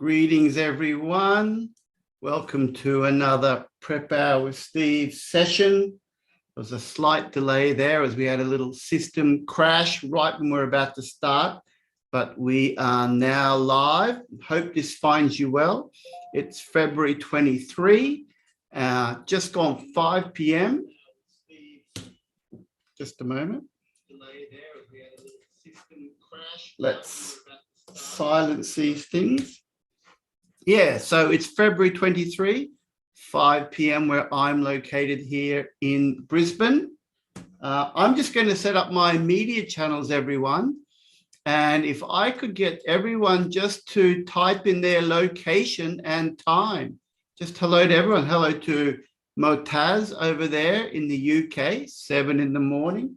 Greetings, everyone. Welcome to another Prep Hour with Steve session. There was a slight delay there as we had a little system crash right when we're about to start, but we are now live. Hope this finds you well. It's February 23, just gone 5 p.m. Just a moment. Delay there as we had a little system crash. Let's silence these things. Yeah, so it's February 23, 5 p.m. where I'm located here in Brisbane. I'm just going to set up my media channels, everyone. And if I could get everyone just to type in their location and time. Just hello to everyone. Hello to Motaz over there in the UK, 7 in the morning.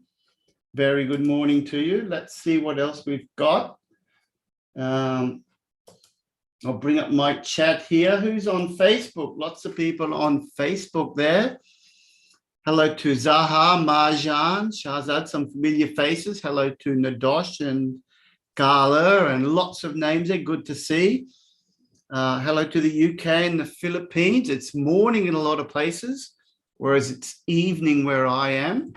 Very good morning to you. Let's see what else we've got. I'll bring up my chat here. Who's on Facebook? Lots of people on Facebook there. Hello to Zaha, Marjan, Shahzad, some familiar faces. Hello to Nadosh and Gala and lots of names there. Good to see. Hello to the UK and the Philippines. It's morning in a lot of places, whereas it's evening where I am.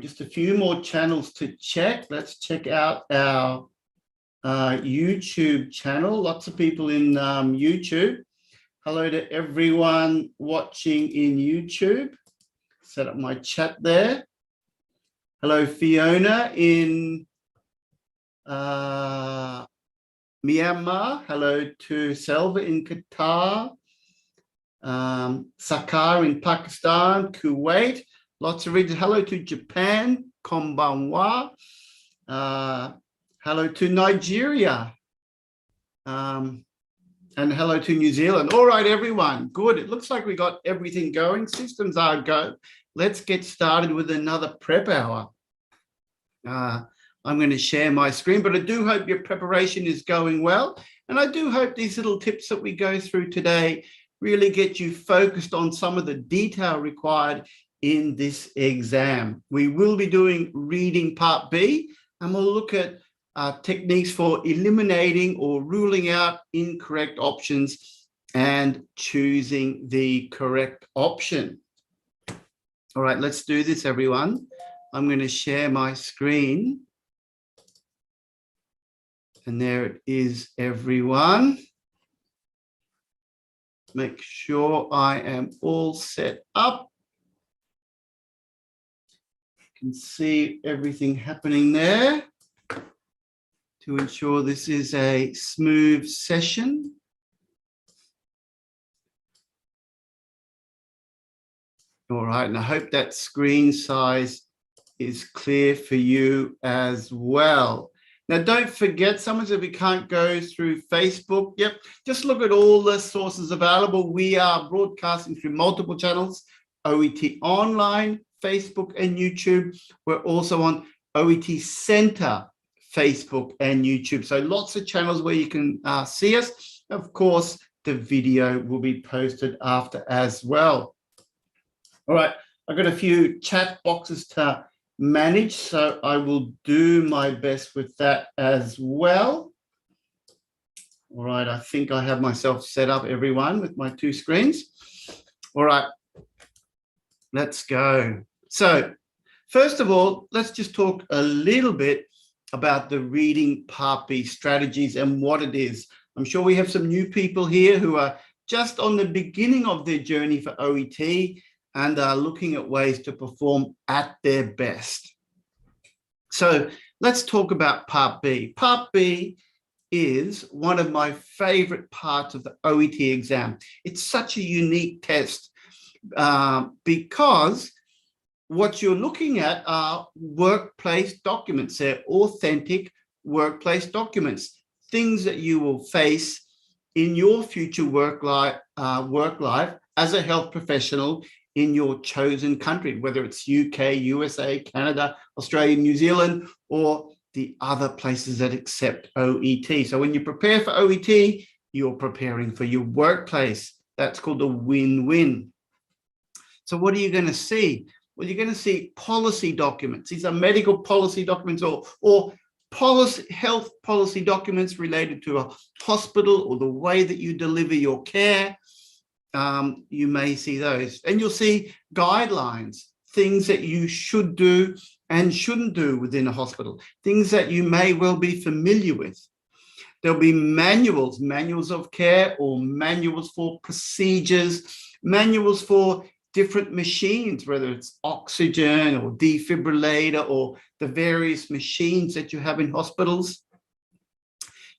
Just a few more channels to check. Let's check out our YouTube channel. Lots of people in YouTube. Hello to everyone watching in YouTube. Set up my chat there. Hello, Fiona in Myanmar. Hello to Selva in Qatar. Sakar in Pakistan, Kuwait. Lots of regions. Hello to Japan. Konbanwa. Hello to Nigeria. And hello to New Zealand. All right, everyone. Good. It looks like we got everything going. Systems are go. Let's get started with another prep hour. I'm going to share my screen, but I do hope your preparation is going well. And I do hope these little tips that we go through today really get you focused on some of the detail required in this exam. We will be doing reading part B, and we'll look at techniques for eliminating or ruling out incorrect options and choosing the correct option. All right, let's do this, everyone. I'm going to share my screen. And there it is, everyone. Make sure I am all set up. You can see everything happening there, to ensure this is a smooth session. All right, and I hope that screen size is clear for you as well. Now, don't forget, someone said we can't go through Facebook. Yep, just look at all the sources available. We are broadcasting through multiple channels, OET Online, Facebook and YouTube. We're also on OET Center, Facebook and YouTube. So lots of channels where you can see us. Of course, the video will be posted after as well. All right, I've got a few chat boxes to manage, so I will do my best with that as well. All right, I think I have myself set up, everyone, with my two screens. All right, let's go. So first of all, let's just talk a little bit about the reading part B strategies and what it is. I'm sure we have some new people here who are just on the beginning of their journey for OET and are looking at ways to perform at their best. So let's talk about part B. Part B is one of my favorite parts of the OET exam. It's such a unique test because what you're looking at are workplace documents. They're authentic workplace documents, things that you will face in your future work life as a health professional in your chosen country, whether it's UK, USA, Canada, Australia, New Zealand, or the other places that accept OET. So when you prepare for OET, you're preparing for your workplace. That's called a win-win. So what are you going to see? Well, you're going to see policy documents. These are medical policy documents or health policy documents related to a hospital or the way that you deliver your care. You may see those. And you'll see guidelines, things that you should do and shouldn't do within a hospital, things that you may well be familiar with. There'll be manuals of care, or manuals for procedures, manuals for different machines, whether it's oxygen or defibrillator or the various machines that you have in hospitals.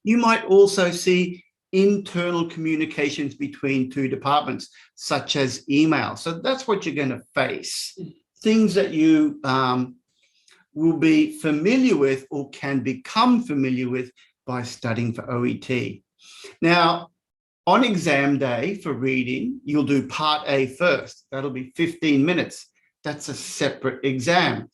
You might also see internal communications between two departments, such as email. So that's what you're going to face. Things that you will be familiar with or can become familiar with by studying for OET. Now, on exam day for reading, you'll do part A first. That'll be 15 minutes. That's a separate exam.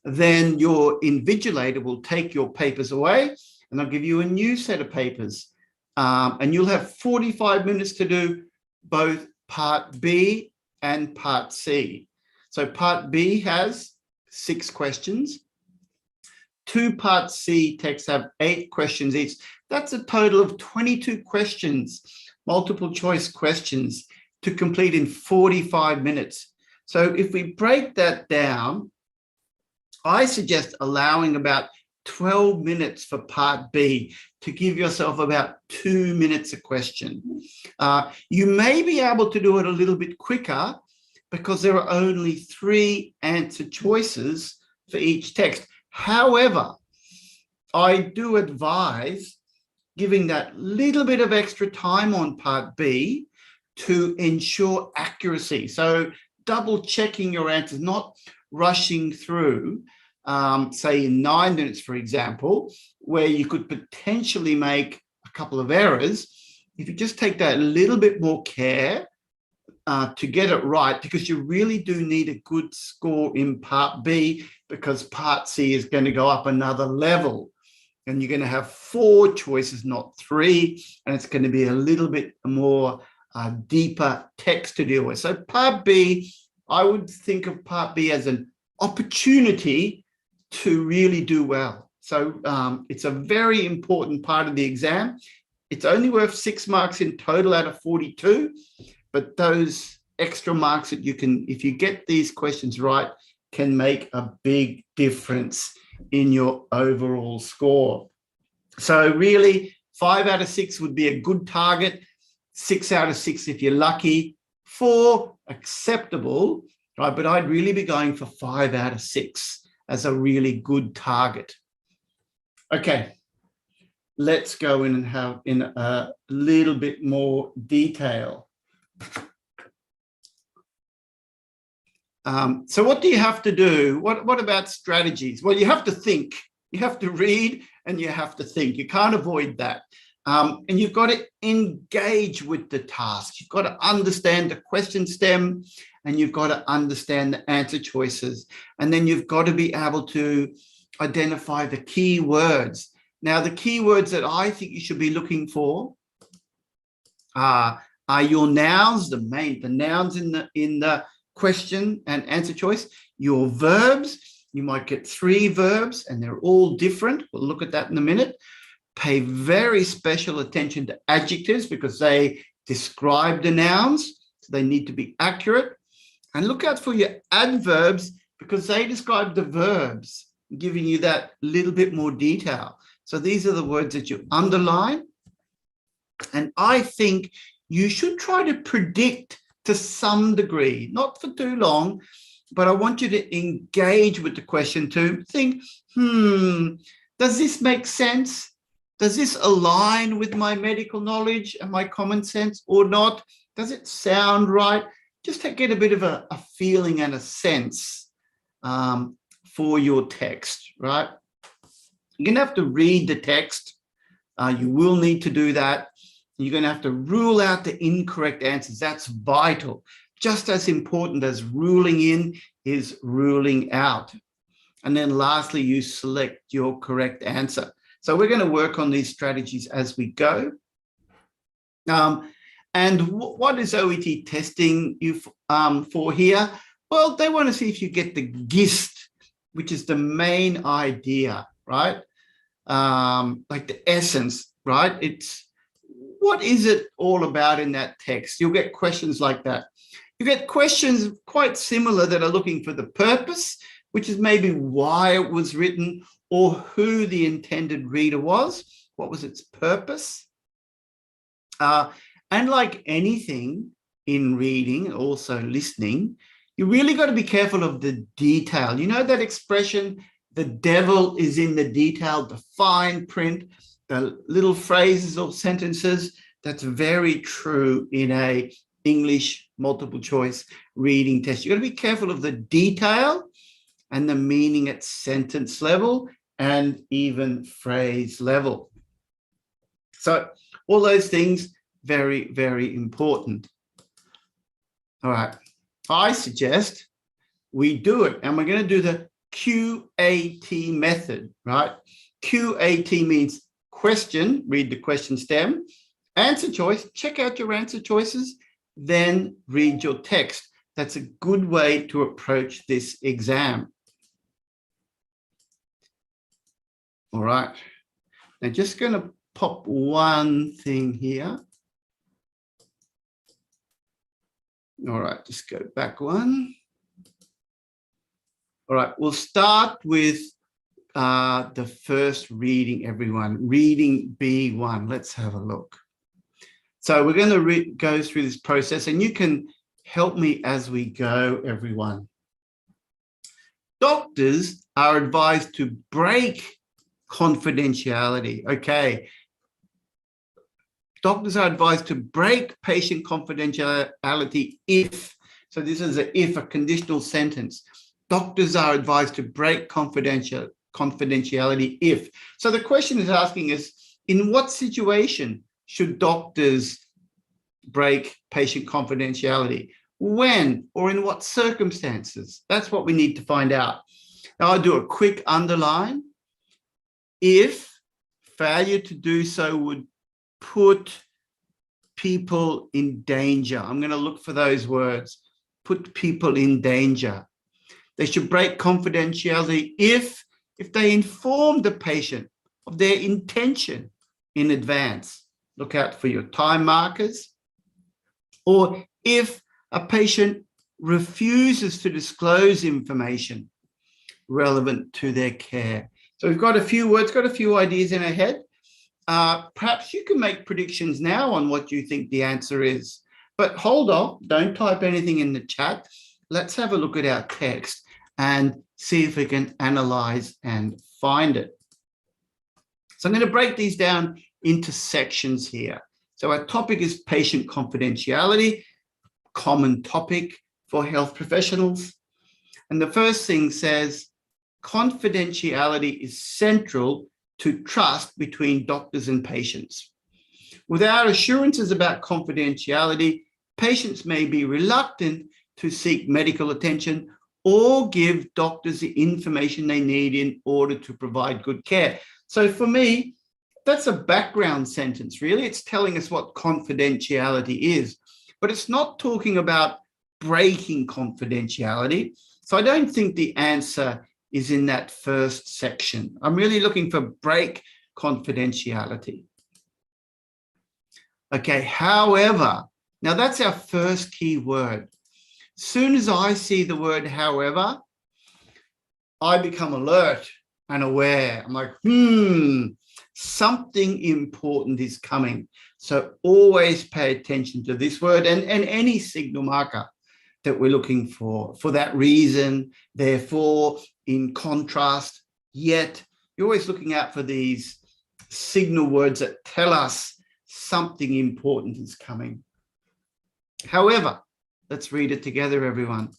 Then your invigilator will take your papers away and they'll give you a new set of papers. And you'll have 45 minutes to do both part B and part C. So part B has 6 questions. 2 part C texts have 8 questions each. That's a total of 22 questions, multiple choice questions, to complete in 45 minutes. So if we break that down, I suggest allowing about 12 minutes for part B to give yourself about 2 minutes a question. You may be able to do it a little bit quicker because there are only 3 answer choices for each text. However, I do advise giving that little bit of extra time on part B to ensure accuracy. So double checking your answers, not rushing through, say in 9 minutes, for example, where you could potentially make a couple of errors. If you just take that little bit more care to get it right, because you really do need a good score in part B, because part C is going to go up another level and you're going to have 4 choices, not 3, and it's going to be a little bit more deeper text to deal with. So part B, I would think of part B as an opportunity to really do well. So it's a very important part of the exam. It's only worth 6 marks in total out of 42, but those extra marks that you can, if you get these questions right, can make a big difference in your overall score. So really, 5 out of 6 would be a good target. 6 out of 6 if you're lucky. 4 acceptable, right? But I'd really be going for 5 out of 6 as a really good target. Okay, let's go in and have in a little bit more detail. So what do you have to do? What about strategies? Well, you have to think. You have to read and you have to think. You can't avoid that. And you've got to engage with the task. You've got to understand the question stem and you've got to understand the answer choices. And then you've got to be able to identify the key words. Now, the key words that I think you should be looking for are your nouns, the nouns in the question and answer choice, your verbs. You might get 3 verbs and they're all different. We'll look at that in a minute. Pay very special attention to adjectives because they describe the nouns. So they need to be accurate. And look out for your adverbs because they describe the verbs, giving you that little bit more detail. So these are the words that you underline. And I think you should try to predict to some degree, not for too long, but I want you to engage with the question to think, does this make sense? Does this align with my medical knowledge and my common sense or not? Does it sound right? Just to get a bit of a feeling and a sense for your text, right? You're going to have to read the text. You will need to do that. You're going to have to rule out the incorrect answers. That's vital. Just as important as ruling in is ruling out. And then lastly, you select your correct answer. So we're going to work on these strategies as we go. And what is OET testing you for here? Well, they want to see if you get the gist, which is the main idea, right? like the essence, right? It's what is it all about in that text? You'll get questions like that. You get questions quite similar that are looking for the purpose, which is maybe why it was written or who the intended reader was. What was its purpose? And like anything in reading, also listening, you really got to be careful of the detail. You know that expression, the devil is in the detail, the fine print, the little phrases or sentences? That's very true in a English multiple choice reading test. You got to be careful of the detail and the meaning at sentence level and even phrase level. So all those things, very, very important. All right. I suggest we do it, and we're going to do the QAT method, right? QAT means question, read the question stem, answer choice, check out your answer choices, then read your text. That's a good way to approach this exam. All right. Now, just going to pop one thing here. All right, just go back one. All right, we'll start with the first reading, everyone. Reading B1. Let's have a look. So we're going to go through this process, and you can help me as we go, everyone. Doctors are advised to break confidentiality. Okay. Doctors are advised to break patient confidentiality if, so this is a conditional sentence. Doctors are advised to break confidentiality if. So the question is asking us, in what situation should doctors break patient confidentiality? When or in what circumstances? That's what we need to find out. Now I'll do a quick underline. If failure to do so would put people in danger. I'm going to look for those words. Put people in danger. They should break confidentiality if they inform the patient of their intention in advance. Look out for your time markers. Or if a patient refuses to disclose information relevant to their care. So we've got a few words, got a few ideas in our head. Perhaps you can make predictions now on what you think the answer is. But hold on, don't type anything in the chat. Let's have a look at our text and see if we can analyze and find it. So I'm going to break these down into sections here. So our topic is patient confidentiality, common topic for health professionals. And the first thing says, confidentiality is central to trust between doctors and patients. Without assurances about confidentiality, patients may be reluctant to seek medical attention or give doctors the information they need in order to provide good care. So for me, that's a background sentence, really. It's telling us what confidentiality is, but it's not talking about breaking confidentiality. So I don't think the answer is in that first section. I'm really looking for break confidentiality. Okay, however, now that's our first key word. Soon as I see the word however, I become alert and aware. I'm like, something important is coming. So always pay attention to this word and any signal marker that we're looking for that reason, therefore, in contrast, yet. You're always looking out for these signal words that tell us something important is coming. However, let's read it together, everyone.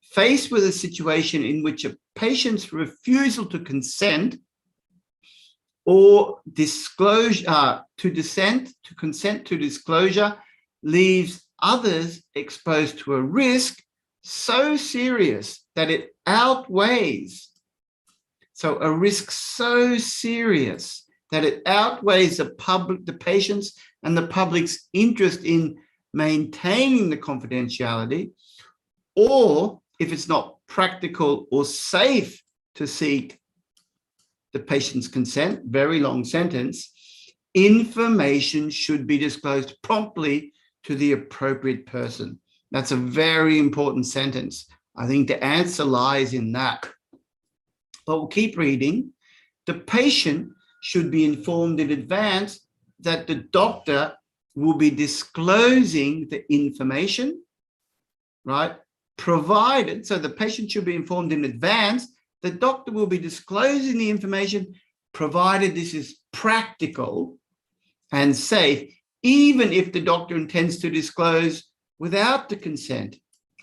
Faced with a situation in which a patient's refusal to consent or consent to disclosure leaves others exposed to a risk so serious that it outweighs. So a risk so serious that it outweighs the patient's and the public's interest in maintaining the confidentiality, or if it's not practical or safe to seek the patient's consent, very long sentence, information should be disclosed promptly to the appropriate person. That's a very important sentence. I think the answer lies in that. But we'll keep reading. The patient should be informed in advance that the doctor will be disclosing the information, right? Provided, so the patient should be informed in advance, the doctor will be disclosing the information, provided this is practical and safe, even if the doctor intends to disclose without the consent.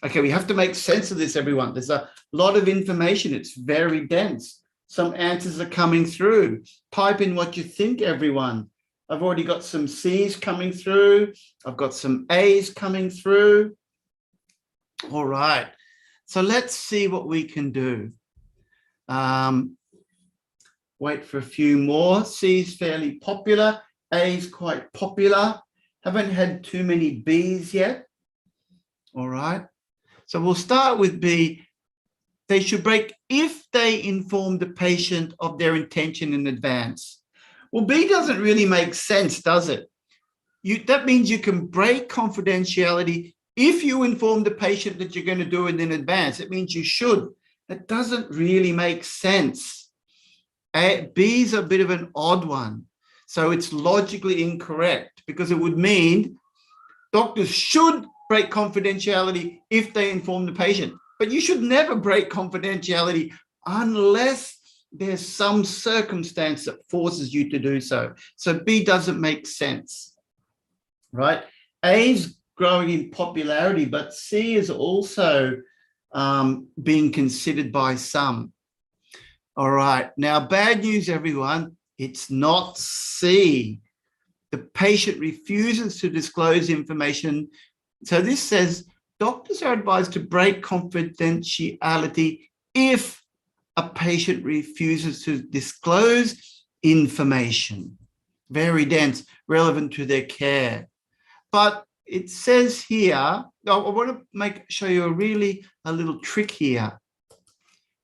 Okay, we have to make sense of this, everyone. There's a lot of information. It's very dense. Some answers are coming through. Type in what you think, everyone. I've already got some C's coming through. I've got some A's coming through. All right. So let's see what we can do. Wait for a few more. C's fairly popular. A's quite popular. Haven't had too many B's yet. All right. So we'll start with B. They should break if they inform the patient of their intention in advance. Well, B doesn't really make sense, does it? That means you can break confidentiality if you inform the patient that you're going to do it in advance. It means you should. That doesn't really make sense. B's a bit of an odd one. So it's logically incorrect because it would mean doctors should break confidentiality if they inform the patient. But you should never break confidentiality unless there's some circumstance that forces you to do so. So B doesn't make sense, right? A's growing in popularity, but C is also being considered by some. All right, now bad news, everyone. It's not C. The patient refuses to disclose information. So this says doctors are advised to break confidentiality if a patient refuses to disclose information. Very dense, relevant to their care. But it says here, I want to show you a little trick here.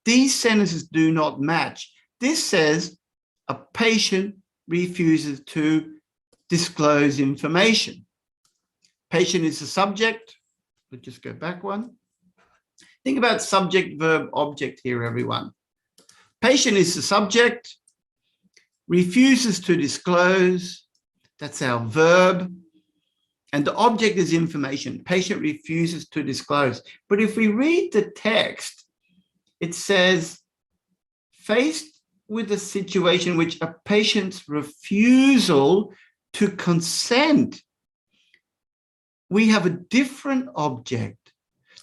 These sentences do not match. This says a patient refuses to disclose information. Patient is the subject. Let's just go back one. Think about subject, verb, object here, everyone. Patient is the subject. Refuses to disclose. That's our verb. And the object is information. Patient refuses to disclose. But if we read the text, it says, faced with a situation in which a patient's refusal to consent, we have a different object.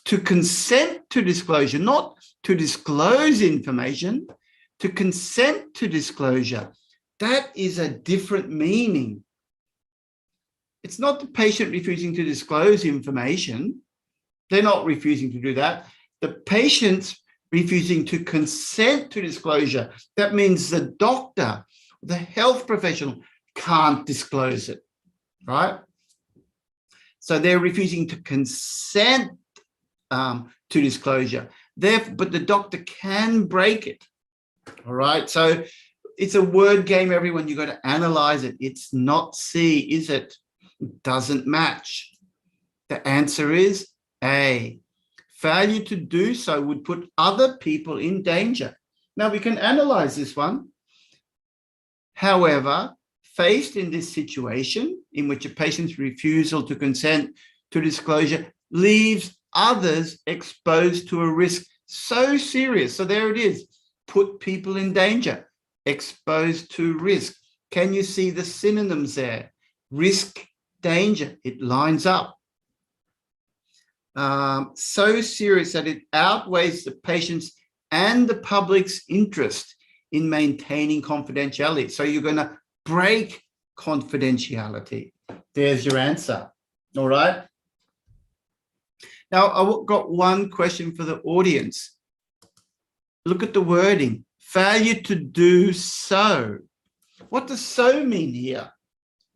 To consent to disclosure, not to disclose information, to consent to disclosure. That is a different meaning. It's not the patient refusing to disclose information. They're not refusing to do that. The patient's refusing to consent to disclosure. That means the doctor, the health professional can't disclose it, right? So they're refusing to consent to disclosure. But the doctor can break it, all right? So it's a word game, everyone. You've got to analyze it. It's not C, is it? It doesn't match. The answer is A. Failure to do so would put other people in danger. Now, we can analyze this one. However, faced in this situation in which a patient's refusal to consent to disclosure leaves others exposed to a risk so serious. So there it is. Put people in danger. Exposed to risk. Can you see the synonyms there? Risk, danger. It lines up. So serious that it outweighs the patient's and the public's interest in maintaining confidentiality. So you're going to break confidentiality. There's your answer. All right. Now, I've got one question for the audience. Look at the wording. Failure to do so. What does so mean here?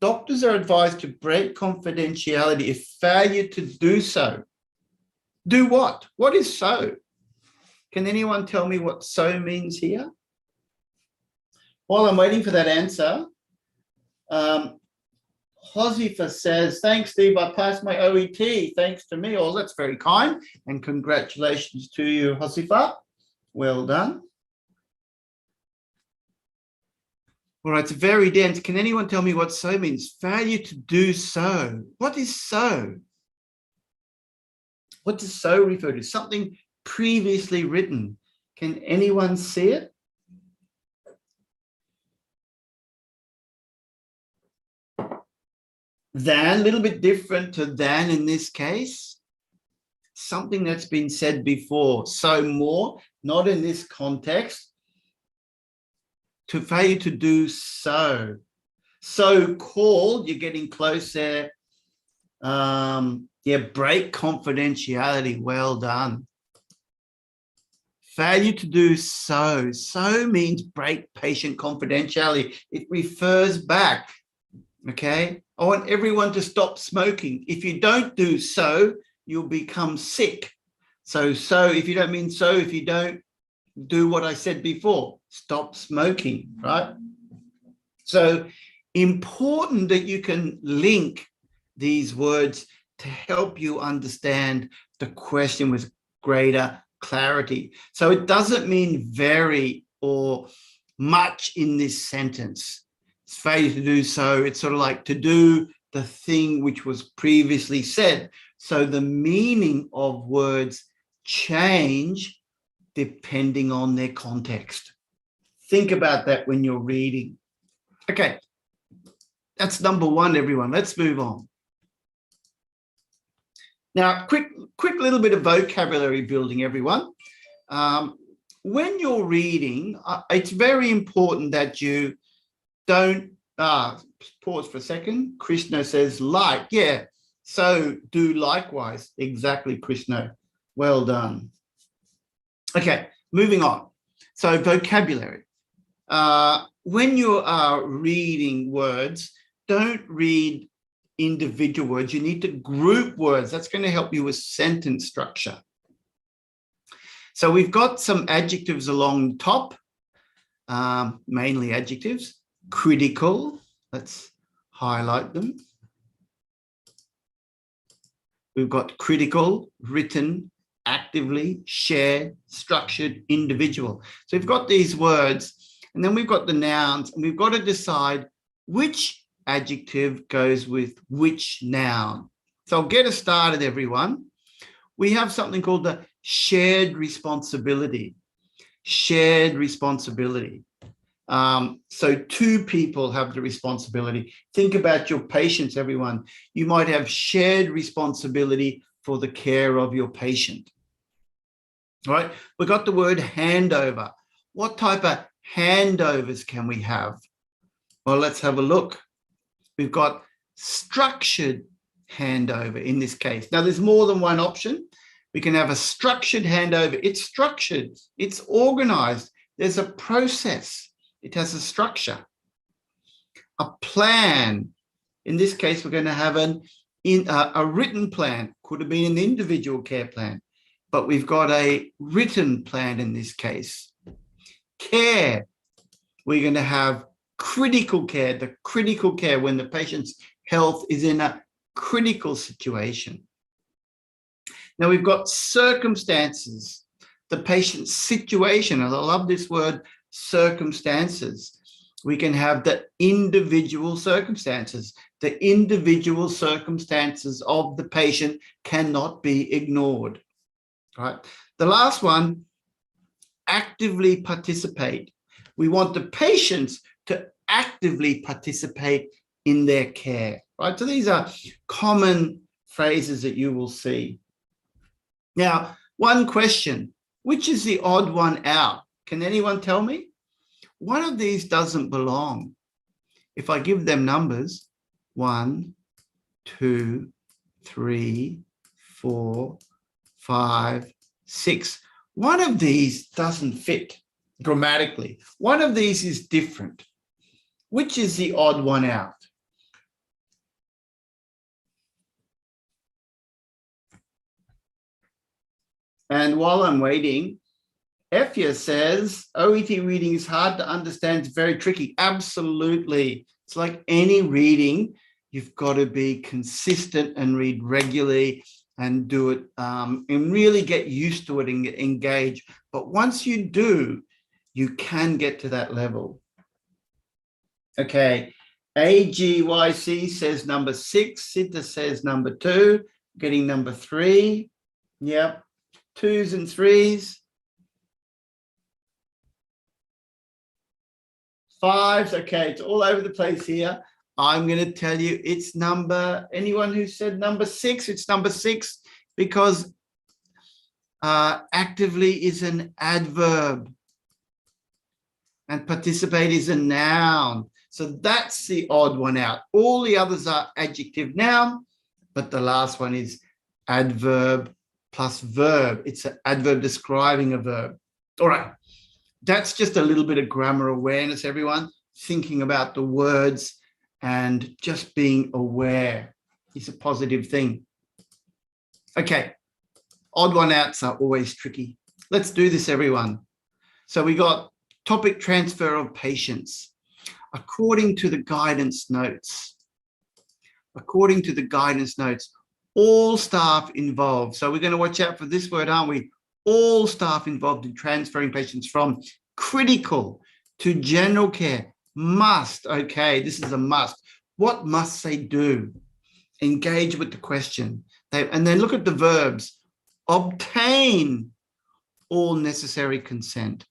Doctors are advised to break confidentiality if failure to do so. Do what? What is so? Can anyone tell me what so means here? while I'm waiting for that answer, Hosifa says, thanks, Steve. I passed my OET. Thanks to me. Oh, that's very kind. And congratulations to you, Hosifa. Well done. All right, it's very dense. Can anyone tell me what so means? Failure to do so. What is so? What does so refer to? Something previously written. Can anyone see it? Than, a little bit different to than in this case. Something that's been said before. So more, not in this context. To fail to do so. So called, you're getting close there. Yeah, break confidentiality. Well done. Failure to do so. So means break patient confidentiality. It refers back. Okay. I want everyone to stop smoking. If you don't do so, you'll become sick. So if you don't mean so, if you don't do what I said before, stop smoking, right? So important that you can link these words to help you understand the question with greater clarity. So it doesn't mean very or much in this sentence. It's failure to do so. It's sort of like to do the thing which was previously said. So the meaning of words change depending on their context. Think about that when you're reading. Okay, that's number one, everyone. Let's move on. Now, quick little bit of vocabulary building, everyone. When you're reading, it's very important that you don't, pause for a second. Krishna says like, yeah, so do likewise. Exactly, Krishna. Well done. Okay, moving on. So vocabulary. When you are reading words, don't read individual words. You need to group words. That's going to help you with sentence structure. So we've got some adjectives along the top, mainly adjectives. Critical, let's highlight them. We've got critical, written, actively, shared, structured, individual. So we've got these words, and then we've got the nouns, and we've got to decide which adjective goes with which noun. So I'll get us started, everyone. We have something called the shared responsibility. Shared responsibility. So two people have the responsibility. Think about your patients, everyone. You might have shared responsibility for the care of your patient. All right, we've got the word handover. What type of handovers can we have? Well, let's have a look. We've got structured handover in this case. Now, there's more than one option. We can have a structured handover. It's structured. It's organized. There's a process. It has a structure. A plan. In this case, we're going to have a written plan. Could have been an individual care plan, but we've got a written plan in this case. Care. We're going to have critical care. The critical care when the patient's health is in a critical situation. Now we've got circumstances. The patient's situation. And I love this word, circumstances. We can have the individual circumstances. The individual circumstances of the patient cannot be ignored. Right. The last one, actively participate. We want the patients to actively participate in their care. Right. So these are common phrases that you will see. Now, one question, which is the odd one out? Can anyone tell me? One of these doesn't belong. If I give them numbers, 1, 2, 3, 4, 5, 6. One of these doesn't fit grammatically. One of these is different. Which is the odd one out? And while I'm waiting, Effia says, OET reading is hard to understand. It's very tricky. Absolutely. It's like any reading. You've got to be consistent and read regularly and do it and really get used to it and engage. But once you do, you can get to that level. Okay. AGYC says number 6. Sita says number 2. Getting number 3. Yep. 2s and 3s. 5s. Okay, it's all over the place here. I'm going to tell you it's anyone who said number 6, it's number 6 because actively is an adverb and participate is a noun. So that's the odd one out. All the others are adjective noun, but the last one is adverb plus verb. It's an adverb describing a verb. All right. That's just a little bit of grammar awareness, everyone. Thinking about the words and just being aware is a positive thing. Okay. Odd one outs are always tricky. Let's do this, everyone. So we got topic transfer of patients. According to the guidance notes, all staff involved. So we're going to watch out for this word, aren't we? All staff involved in transferring patients from critical to general care must. Okay, this is a must. What must they do? Engage with the question. And then look at the verbs. Obtain all necessary consent.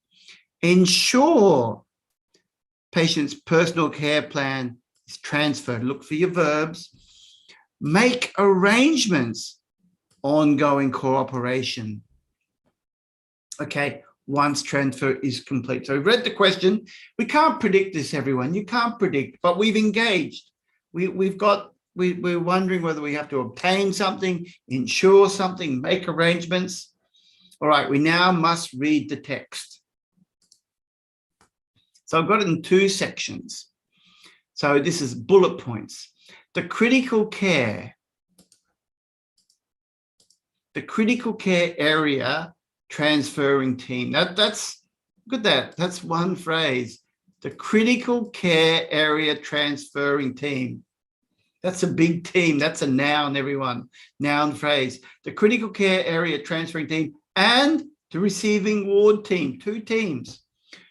Ensure patient's personal care plan is transferred. Look for your verbs. Make arrangements. Ongoing cooperation. Okay, once transfer is complete. So we've read the question. We can't predict this, everyone. You can't predict, but we've engaged. We're wondering whether we have to obtain something, ensure something, make arrangements. All right, we now must read the text. So I've got it in 2 sections. So this is bullet points. The critical care area transferring team. That's look at that. That's one phrase. The critical care area transferring team. That's a big team. That's a noun, everyone. Noun phrase. The critical care area transferring team and the receiving ward team. 2 teams.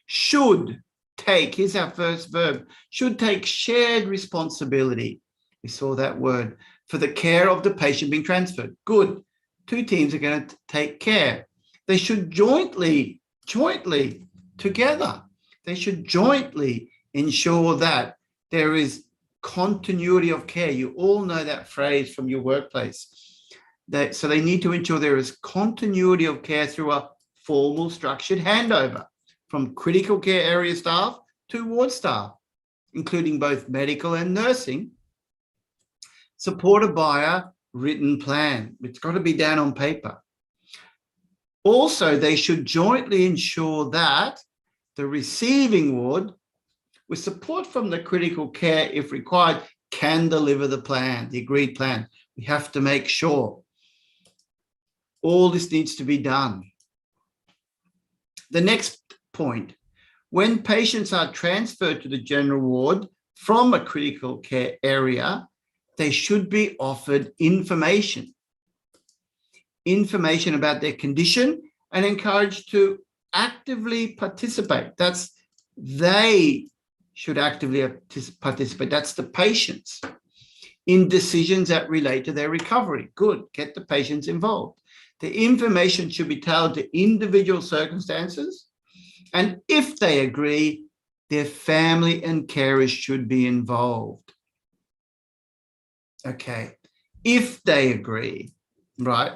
Should take, here's our first verb, should take shared responsibility. We saw that word for the care of the patient being transferred. Good. 2 teams are going to take care. They should jointly together. They should jointly ensure that there is continuity of care. You all know that phrase from your workplace. So they need to ensure there is continuity of care through a formal structured handover from critical care area staff to ward staff, including both medical and nursing, supported by a written plan. It's got to be down on paper. Also, they should jointly ensure that the receiving ward, with support from the critical care if required, can deliver the plan, the agreed plan. We have to make sure. All this needs to be done. The next point, when patients are transferred to the general ward from a critical care area, they should be offered information about their condition and encouraged to actively participate. They should actively participate. That's the patients in decisions that relate to their recovery. Good, get the patients involved. The information should be tailored to individual circumstances. And if they agree, their family and carers should be involved. Okay, if they agree, right?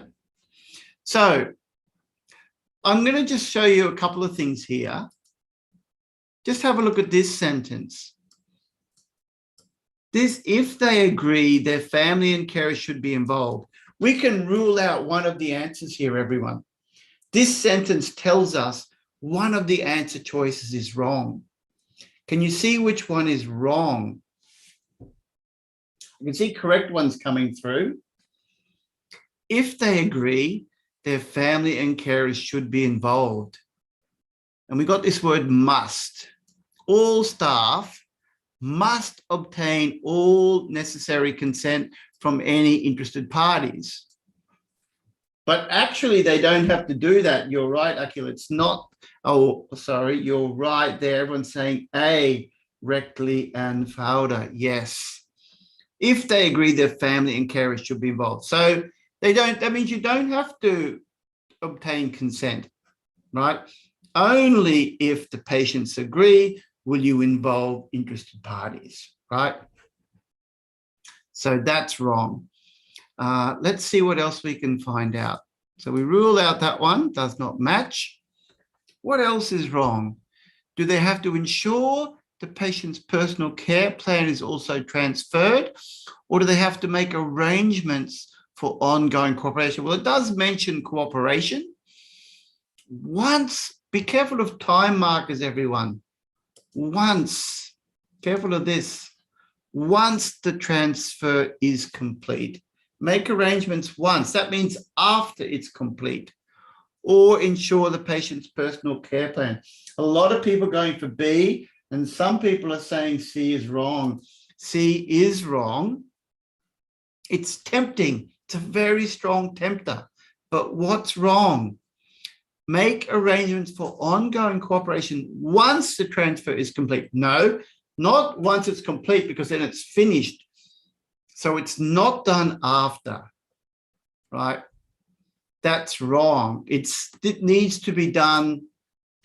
So I'm going to just show you a couple of things here. Just have a look at this sentence. If they agree, their family and carers should be involved. We can rule out one of the answers here, everyone. This sentence tells us one of the answer choices is wrong. Can you see which one is wrong? You can see correct ones coming through. If they agree, their family and carers should be involved. And we got this word must. All staff must obtain all necessary consent from any interested parties. But actually, they don't have to do that. You're right, Akil. It's not, oh, sorry, you're right there. Everyone's saying A, Reckley and Fowler. Yes. If they agree their family and carers should be involved. So they don't, that means you don't have to obtain consent, right? Only if the patients agree will you involve interested parties, right? So that's wrong. Let's see what else we can find out. So we rule out that one, does not match. What else is wrong? Do they have to ensure the patient's personal care plan is also transferred, or do they have to make arrangements for ongoing cooperation? Well, it does mention cooperation. Once, be careful of time markers, everyone. Once, careful of this, once the transfer is complete. Make arrangements once. That means after it's complete. Or ensure the patient's personal care plan. A lot of people are going for B, and some people are saying C is wrong. C is wrong. It's tempting. It's a very strong tempter. But what's wrong? Make arrangements for ongoing cooperation once the transfer is complete. No, not once it's complete, because then it's finished. So it's not done after, right? That's wrong. It needs to be done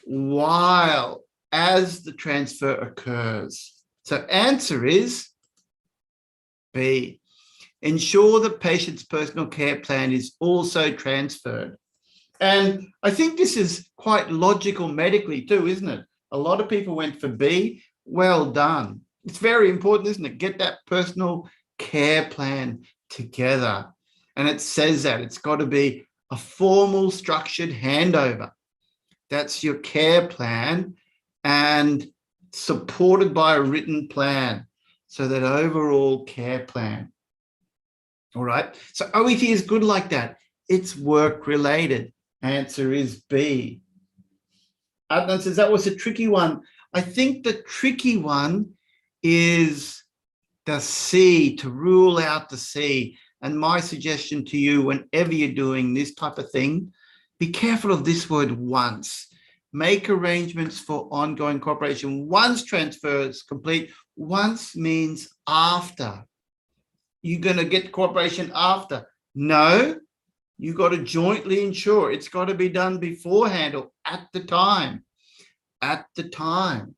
while, as the transfer occurs. So answer is B. Ensure the patient's personal care plan is also transferred. And I think this is quite logical medically too, isn't it? A lot of people went for B. Well done. It's very important, isn't it? Get that personal care plan together. And it says that it's got to be a formal structured handover. That's your care plan, and supported by a written plan. So that overall care plan. All right. So OET is good like that. It's work related. Answer is B. Adnan says that was a tricky one. I think the tricky one is the C, to rule out the C. And my suggestion to you, whenever you're doing this type of thing, be careful of this word once. Make arrangements for ongoing cooperation once transfer is complete. Once means after. You're going to get cooperation after. No, you got to jointly ensure. It's got to be done beforehand or at the time. At the time.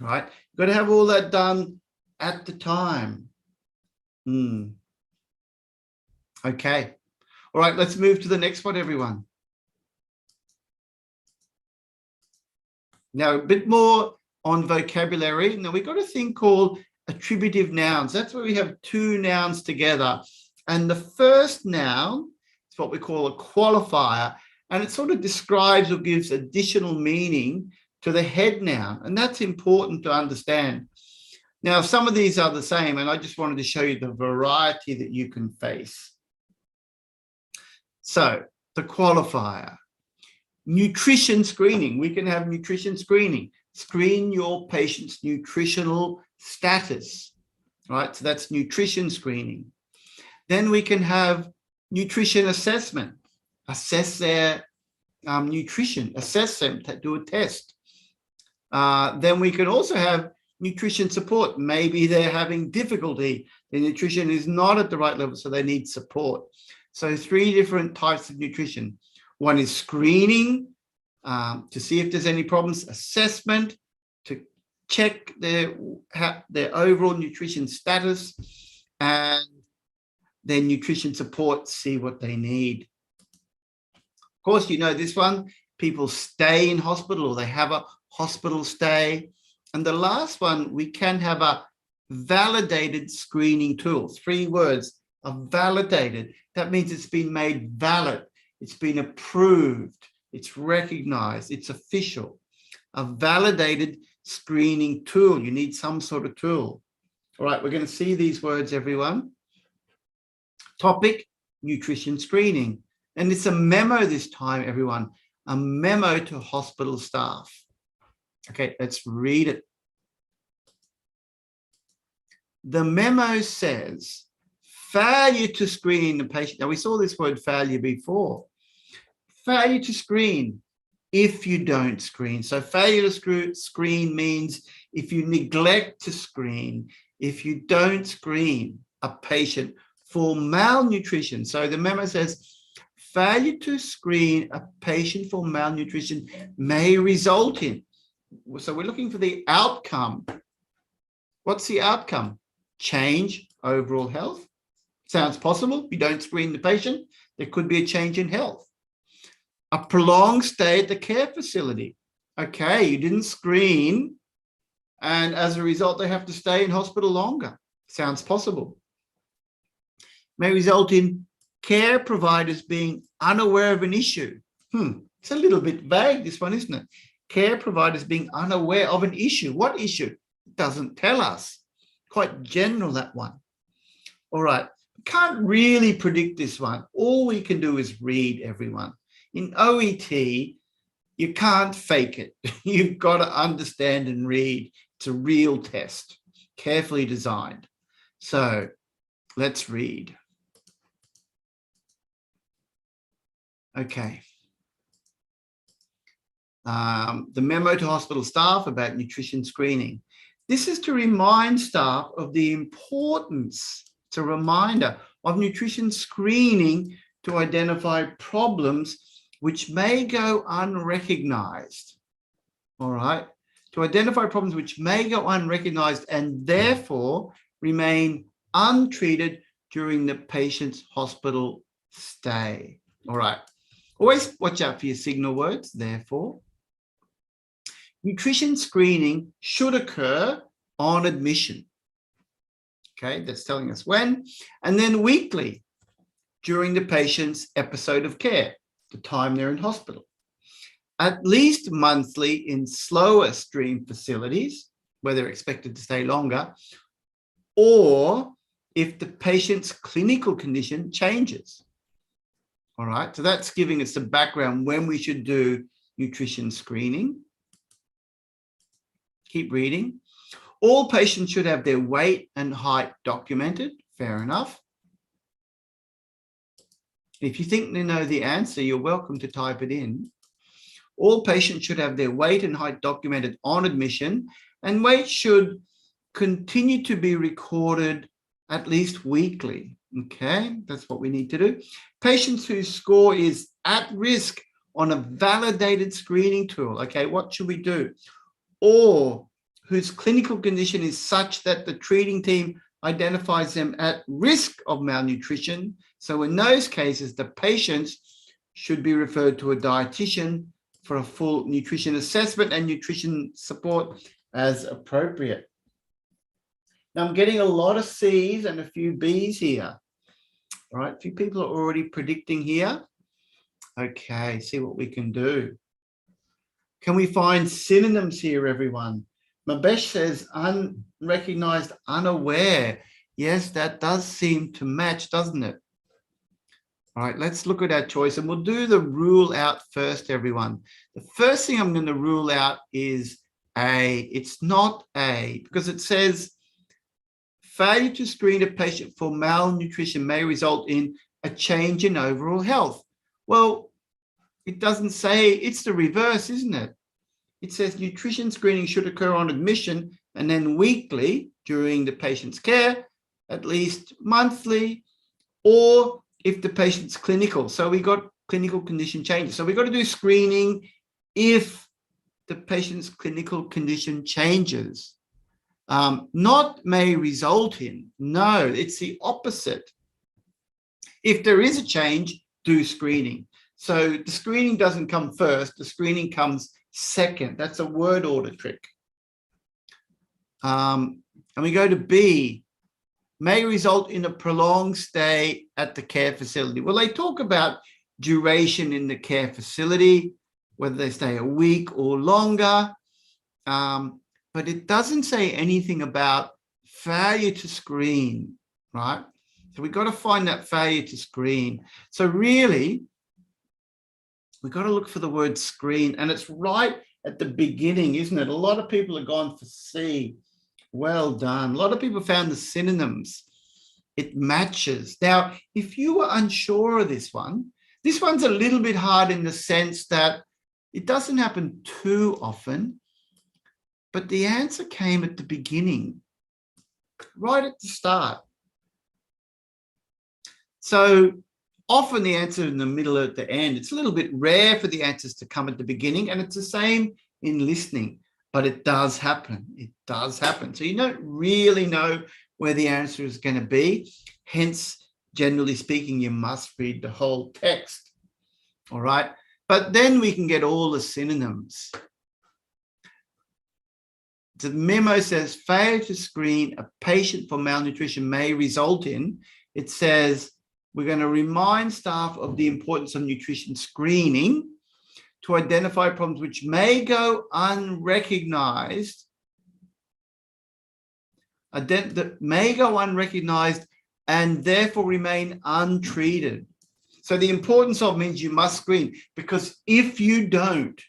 Right? You've got to have all that done at the time. Okay. All right, let's move to the next one, everyone. Now, a bit more on vocabulary. Now, we've got a thing called attributive nouns. That's where we have two nouns together. And the first noun is what we call a qualifier. And it sort of describes or gives additional meaning to the head noun. And that's important to understand. Now, some of these are the same, and I just wanted to show you the variety that you can face. So, the qualifier. Nutrition screening. We can have nutrition screening. Screen your patient's nutritional status, right? So that's nutrition screening. Then we can have nutrition assessment. Assess their nutrition, assess them, do a test. Then we can also have nutrition support. Maybe they're having difficulty. Their nutrition is not at the right level, so they need support. So 3 different types of nutrition. One is screening to see if there's any problems, assessment to check their overall nutrition status, and then nutrition support, see what they need. Of course, you know this one, people stay in hospital or they have a hospital stay. And the last one, we can have a validated screening tool. 3 words, a validated. That means it's been made valid. It's been approved. It's recognized. It's official. A validated screening tool. You need some sort of tool. All right, we're going to see these words, everyone. Topic, nutrition screening. And it's a memo this time, everyone. a memo to hospital staff. Okay, let's read it. The memo says, failure to screen the patient. Now, we saw this word failure before. Failure to screen if you don't screen. So failure to screen means if you neglect to screen, if you don't screen a patient for malnutrition. So the memo says, failure to screen a patient for malnutrition may result in. So we're looking for the outcome. What's the outcome? Change overall health. Sounds possible. If you don't screen the patient, there could be a change in health. A prolonged stay at the care facility. Okay, you didn't screen, and as a result, they have to stay in hospital longer. Sounds possible. May result in care providers being unaware of an issue. It's a little bit vague, this one, isn't it? Care providers being unaware of an issue. What issue? It doesn't tell us. Quite general, that one. All right. Can't really predict this one. All we can do is read, everyone. In OET, you can't fake it. You've got to understand and read. It's a real test, carefully designed. So let's read. Okay. The memo to hospital staff about nutrition screening. This is to remind staff of the importance, it's a reminder of nutrition screening to identify problems which may go unrecognized. All right. To identify problems which may go unrecognized and therefore remain untreated during the patient's hospital stay. All right. Always watch out for your signal words, therefore. Nutrition screening should occur on admission. Okay, that's telling us when. And then weekly during the patient's episode of care, the time they're in hospital. At least monthly in slower stream facilities, where they're expected to stay longer, or if the patient's clinical condition changes. All right, so that's giving us the background when we should do nutrition screening. Keep reading. All patients should have their weight and height documented. Fair enough. If you think they know the answer, you're welcome to type it in. All patients should have their weight and height documented on admission, and weight should continue to be recorded at least weekly. Okay, that's what we need to do. Patients whose score is at risk on a validated screening tool. Okay, what should we do? Or whose clinical condition is such that the treating team identifies them at risk of malnutrition. So in those cases, the patients should be referred to a dietitian for a full nutrition assessment and nutrition support as appropriate. Now I'm getting a lot of C's and a few B's here. All right, a few people are already predicting here. Okay, see what we can do. Can we find synonyms here, everyone? Mabesh says unrecognized, unaware. Yes, that does seem to match, doesn't it? All right, let's look at our choice, and we'll do the rule out first, everyone. The first thing I'm going to rule out is A. It's not A, because it says failure to screen a patient for malnutrition may result in a change in overall health. Well, it doesn't say, it's the reverse, isn't it? It says nutrition screening should occur on admission and then weekly during the patient's care, at least monthly, or if the patient's clinical. So we got clinical condition changes. So we've got to do screening if the patient's clinical condition changes. Not may result in. No, it's the opposite. If there is a change, do screening. So the screening doesn't come first, the screening comes second. That's a word order trick. And we go to B, may result in a prolonged stay at the care facility. Well, they talk about duration in the care facility, whether they stay a week or longer, but it doesn't say anything about failure to screen, right? So we've got to find that failure to screen. So really, we've got to look for the word screen, and it's right at the beginning, isn't it? A lot of people have gone for C. Well done. A lot of people found the synonyms. It matches. Now, if you were unsure of this one's a little bit hard in the sense that it doesn't happen too often, but the answer came at the beginning, right at the start. So often the answer in the middle or at the end. It's a little bit rare for the answers to come at the beginning, and it's the same in listening, but it does happen. It does happen. So you don't really know where the answer is going to be. Hence, generally speaking, you must read the whole text. All right. But then we can get all the synonyms. The memo says failure to screen a patient for malnutrition may result in, it says, we're going to remind staff of the importance of nutrition screening to identify problems which may go unrecognized, that may go unrecognized and therefore remain untreated. So the importance of means you must screen, because if you don't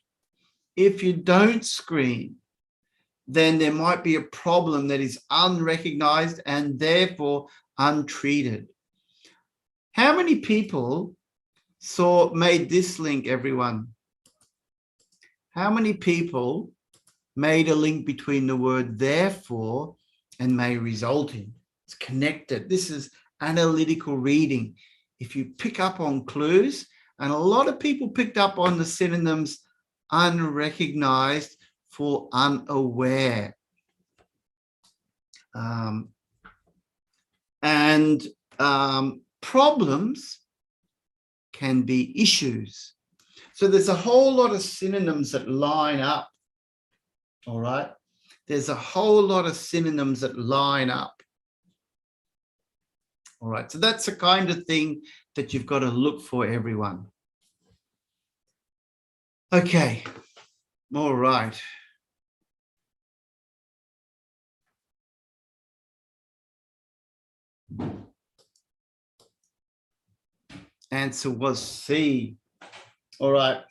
screen, then there might be a problem that is unrecognized and therefore untreated. How many people made this link, everyone? How many people made a link between the word therefore and may result in? It's connected. This is analytical reading. If you pick up on clues, and a lot of people picked up on the synonyms unrecognized for unaware. Problems can be issues. So there's a whole lot of synonyms that line up. All right. There's a whole lot of synonyms that line up. All right. So that's the kind of thing that you've got to look for, everyone. Okay. All right. Answer was C. All right.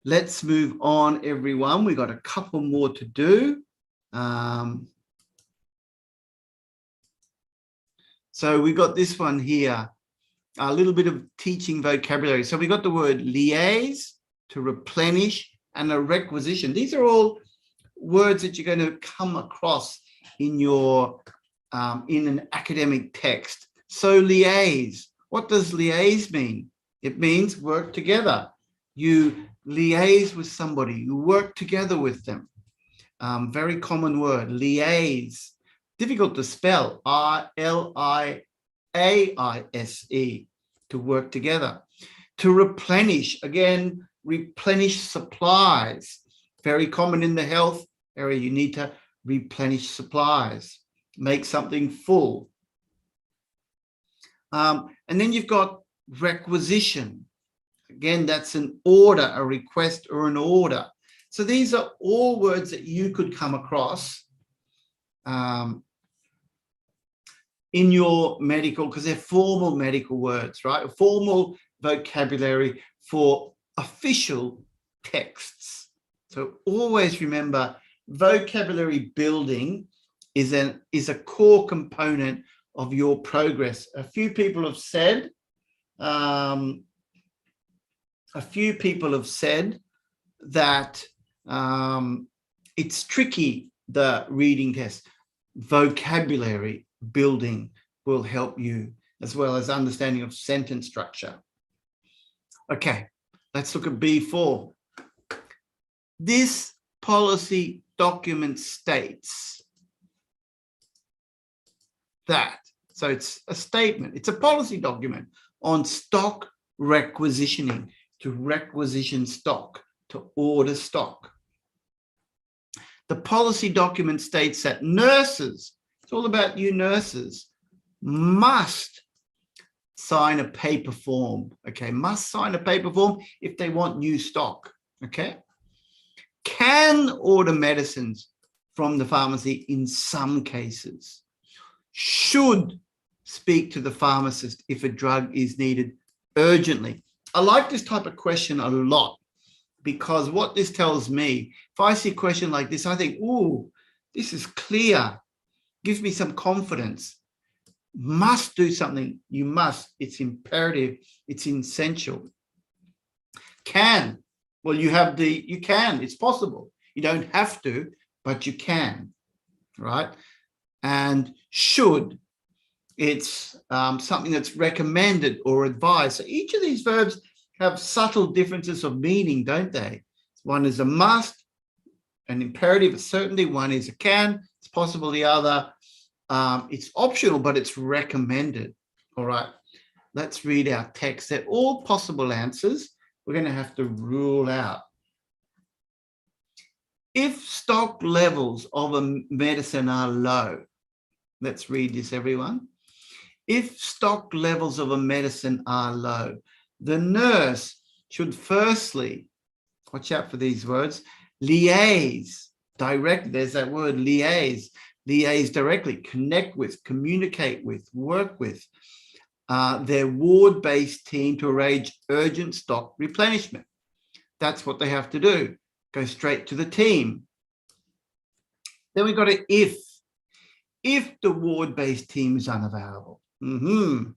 Let's move on, everyone. We've got a couple more to do. So we got this one here, a little bit of teaching vocabulary. So we got the word liaise, to replenish, and a requisition. These are all words that you're going to come across in your in an academic text. So liaise, what does liaise mean? It means work together. You liaise with somebody, you work together with them. Very common word, liaise. Difficult to spell, R-L-I-A-I-S-E, to work together. To replenish, again, replenish supplies. Very common in the health area, you need to replenish supplies. Make something full. And then you've got requisition. Again, that's an order, a request or an order. So these are all words that you could come across in your medical, because they're formal medical words, right? Formal vocabulary for official texts. So always remember, vocabulary building is a core component of your progress. A few people have said that it's tricky, the reading test. Vocabulary building will help you, as well as understanding of sentence structure. Okay, let's look at B4. This policy document states that, so it's a statement, it's a policy document on stock requisitioning, to requisition stock, to order stock. The policy document states that nurses, it's all about you nurses, must sign a paper form, okay? Must sign a paper form if they want new stock, okay? Can order medicines from the pharmacy in some cases. Should speak to the pharmacist if a drug is needed urgently. I like this type of question a lot because what this tells me, if I see a question like this, I think, oh, this is clear, gives me some confidence. Must do something. You must. It's imperative. It's essential. Can. Well, you can. It's possible. You don't have to, but you can, right? And should. It's something that's recommended or advised. So each of these verbs have subtle differences of meaning, don't they? One is a must, an imperative, a certainty. One is a can. It's possible. The other, it's optional, but it's recommended. All right, let's read our text. They're all possible answers. We're going to have to rule out. If stock levels of a medicine are low, let's read this, everyone. If stock levels of a medicine are low, the nurse should firstly, watch out for these words, liaise directly. There's that word liaise directly, connect with, communicate with, work with their ward-based team to arrange urgent stock replenishment. That's what they have to do. Go straight to the team. Then we've got an if. If the ward-based team is unavailable, the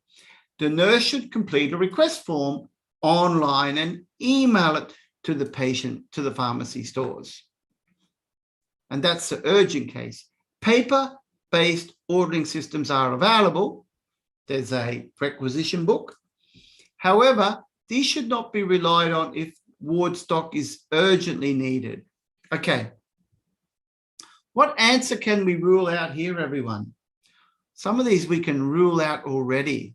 nurse should complete a request form online and email it to the patient, to the pharmacy stores. And that's the urgent case. Paper-based ordering systems are available. There's a requisition book. However, these should not be relied on if ward stock is urgently needed. Okay. What answer can we rule out here, everyone? Some of these we can rule out already.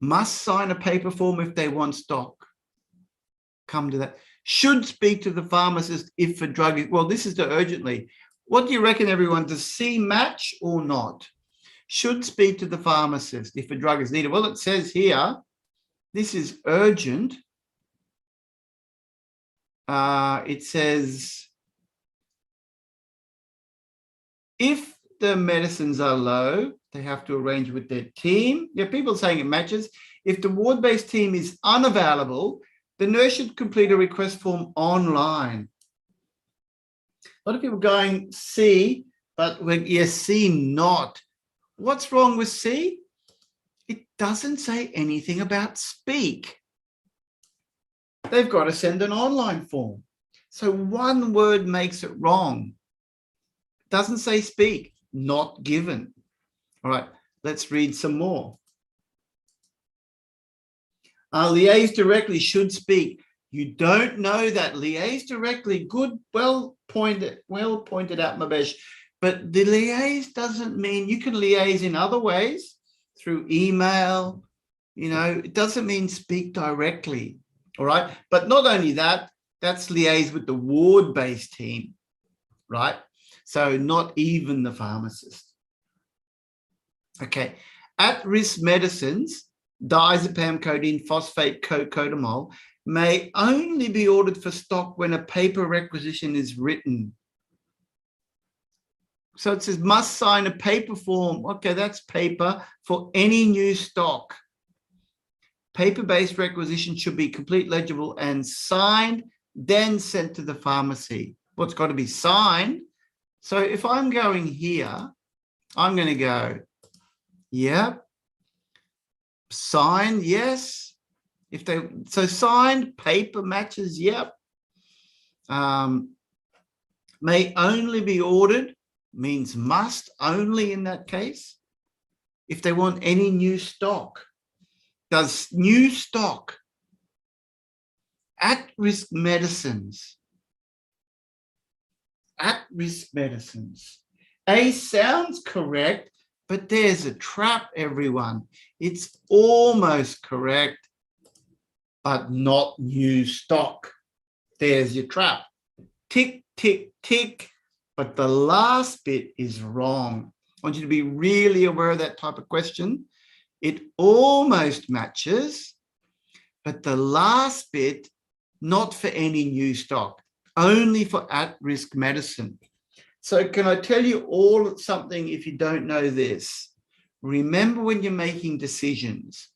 Must sign a paper form if they want stock. Come to that. Should speak to the pharmacist if a drug is, well, this is the urgently. What do you reckon, everyone? Does C match or not? Should speak to the pharmacist if a drug is needed. Well, it says here, this is urgent. It says, if the medicines are low, they have to arrange with their team. Yeah, people are saying it matches. If the ward-based team is unavailable, the nurse should complete a request form online. A lot of people going C, but yes, C not. What's wrong with C? It doesn't say anything about speak. They've got to send an online form. So one word makes it wrong. It doesn't say speak, not given. All right, let's read some more. Liaise directly, should speak. You don't know that. Liaise directly, good, well pointed out, Mabesh. But the liaise doesn't mean, you can liaise in other ways through email, you know, it doesn't mean speak directly. All right. But not only that, that's liaise with the ward-based team, right? So not even the pharmacist. Okay. At-risk medicines, diazepam, codeine, phosphate, cocodamol, may only be ordered for stock when a paper requisition is written. So it says must sign a paper form. Okay, that's paper for any new stock. Paper-based requisition should be complete, legible, and signed, then sent to the pharmacy. Well, it's got to be signed. So if I'm going here, I'm going to go, yep, signed, yes. If they, so signed, paper matches, yep. May only be ordered, means must only in that case. If they want any new stock. Does new stock, at-risk medicines, at-risk medicines. A sounds correct, but there's a trap, everyone. It's almost correct, but not new stock. There's your trap. Tick, tick, tick, but the last bit is wrong. I want you to be really aware of that type of question. It almost matches, but the last bit, not for any new stock. only for at-risk medicine. So can I tell you all something if you don't know this? Remember, when you're making decisions,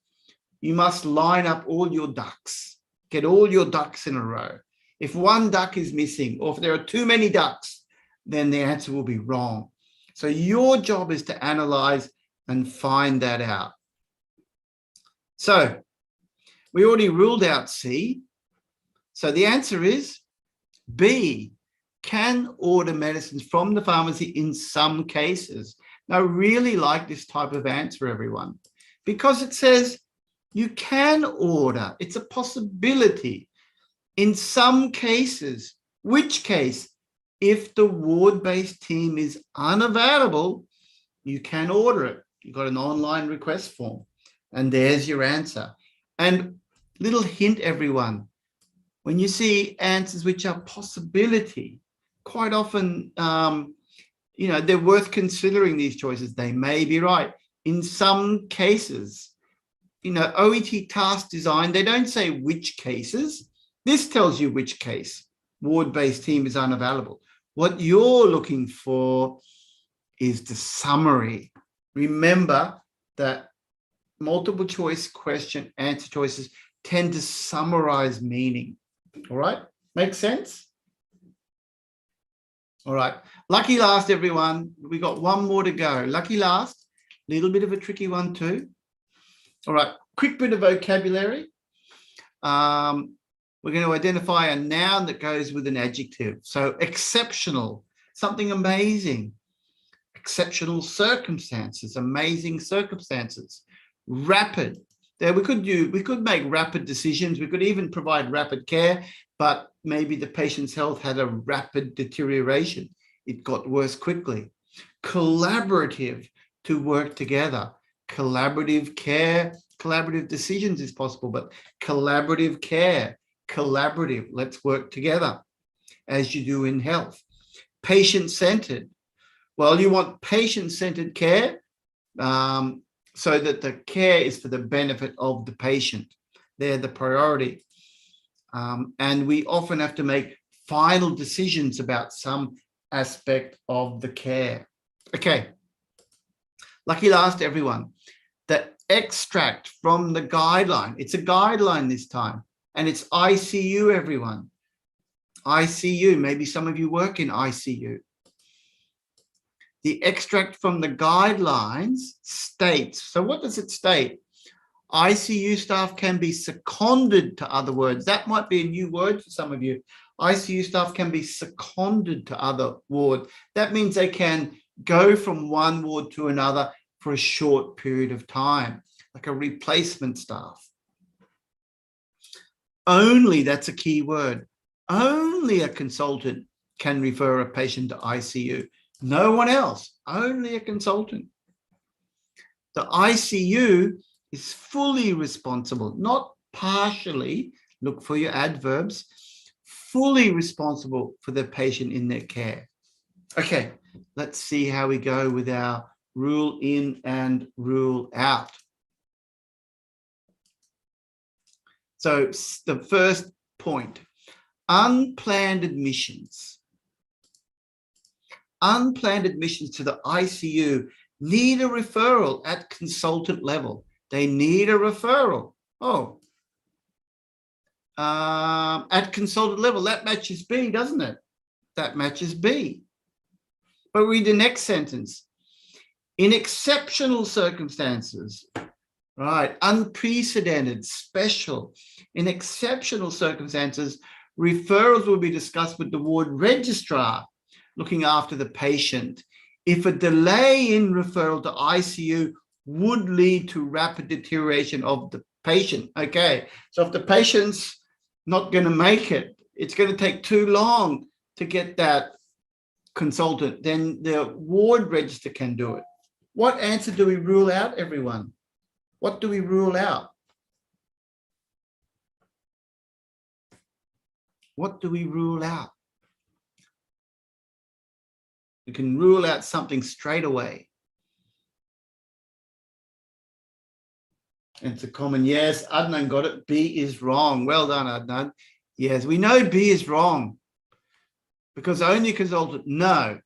you must line up all your ducks, get all your ducks in a row. If one duck is missing, or if there are too many ducks, then the answer will be wrong. So your job is to analyze and find that out. So we already ruled out C. So the answer is B, can order medicines from the pharmacy in some cases. Now, I really like this type of answer, everyone, because it says you can order. It's a possibility. In some cases. Which case? If the ward-based team is unavailable, you can order it. You've got an online request form, and there's your answer. And little hint, everyone, when you see answers which are possibility, quite often, you know, they're worth considering these choices. They may be right. In some cases, you know, OET task design, they don't say which cases. This tells you which case. Ward-based team is unavailable. What you're looking for is the summary. Remember that multiple choice question answer choices tend to summarize meaning. All right, makes sense? All right, lucky last, everyone. We got one more to go. Lucky last, little bit of a tricky one too. All right, quick bit of vocabulary. We're going to identify a noun that goes with an adjective. So exceptional, something amazing. Exceptional circumstances, amazing circumstances. Rapid. There we could make rapid decisions. We could even provide rapid care, but maybe the patient's health had a rapid deterioration. It got worse quickly. Collaborative, to work together. Collaborative care, collaborative decisions is possible, but collaborative care. Collaborative, let's work together as you do in health. Patient-centered, well, you want patient-centered care so that the care is for the benefit of the patient. They're the priority. And we often have to make final decisions about some aspect of the care. Okay, lucky last, everyone. The extract from the guideline, it's a guideline this time. And it's ICU, everyone. ICU, maybe some of you work in ICU. The extract from the guidelines states, so what does it state? ICU staff can be seconded to other words. That might be a new word for some of you. ICU staff can be seconded to other wards. That means they can go from one ward to another for a short period of time, like a replacement staff. Only, that's a key word, only a consultant can refer a patient to ICU. No one else, only a consultant. The ICU is fully responsible, not partially, look for your adverbs, fully responsible for the patient in their care. Okay, let's see how we go with our rule in and rule out. So the first point, unplanned admissions. Unplanned admissions to the ICU need a referral at consultant level. They need a referral. Oh, at consultant level, that matches B, doesn't it? That matches B. But read the next sentence. In exceptional circumstances, right, unprecedented, special. In exceptional circumstances, referrals will be discussed with the ward registrar looking after the patient. If a delay in referral to ICU would lead to rapid deterioration of the patient. Okay, so if the patient's not going to make it, it's going to take too long to get that consultant, then the ward register can do it. What answer do we rule out, everyone? What do we rule out? What do we rule out? We can rule out something straight away. It's a common yes. Adnan got it. B is wrong. Well done, Adnan. Yes, we know B is wrong. because only a consultant. No,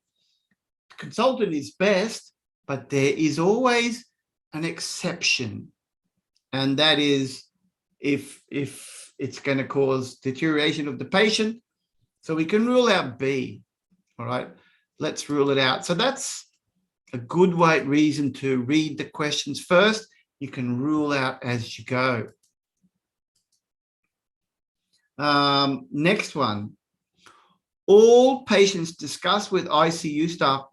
the consultant is best, but there is always an exception. And that is if it's going to cause deterioration of the patient. So we can rule out B. All right, let's rule it out. So that's a good reason to read the questions first. You can rule out as you go. Next one. All patients discussed with ICU staff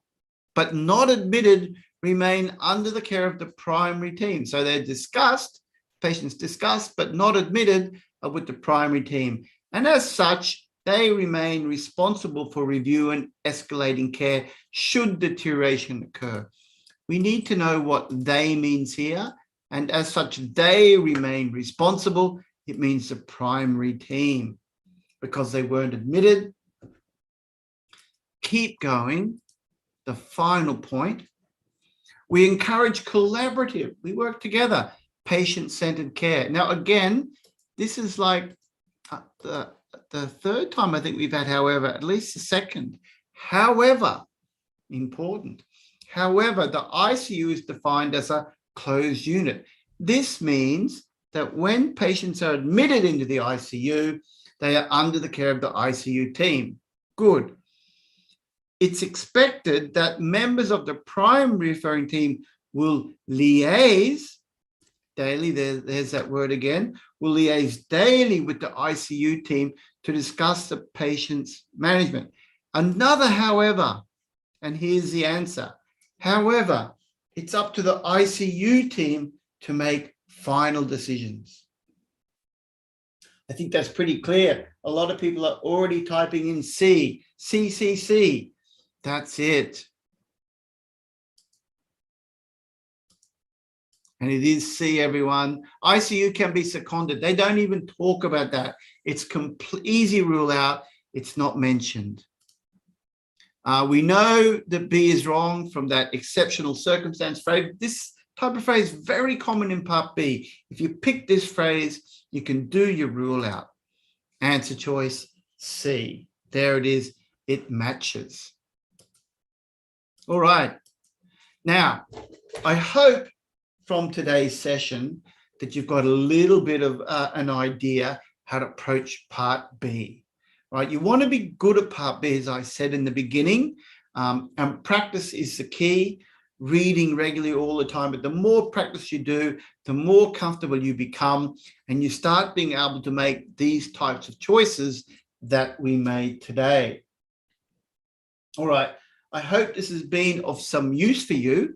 but not admitted remain under the care of the primary team. So they're discussed, patients discussed but not admitted with the primary team. And as such, they remain responsible for review and escalating care should deterioration occur. We need to know what they means here. And as such, they remain responsible. It means the primary team because they weren't admitted. Keep going. The final point. We encourage collaborative. We work together. Patient-centered care. Now, again, this is like the third time I think we've had however, at least the second. However, important. However, the ICU is defined as a closed unit. This means that when patients are admitted into the ICU, they are under the care of the ICU team. Good. It's expected that members of the primary referring team will liaise daily, there's that word again, will liaise daily with the ICU team to discuss the patient's management. Another however, and here's the answer. However, it's up to the ICU team to make final decisions. I think that's pretty clear. A lot of people are already typing in C. That's it. And it is C, everyone. ICU can be seconded. They don't even talk about that. It's easy rule out. It's not mentioned. We know that B is wrong from that exceptional circumstance phrase. This type of phrase is very common in Part B. If you pick this phrase, you can do your rule out. Answer choice C. There it is. It matches. All right. Now, I hope from today's session that you've got a little bit of an idea how to approach Part B. Right? You want to be good at Part B, as I said in the beginning, and practice is the key. Reading regularly all the time, but the more practice you do, the more comfortable you become, and you start being able to make these types of choices that we made today. All right. I hope this has been of some use for you.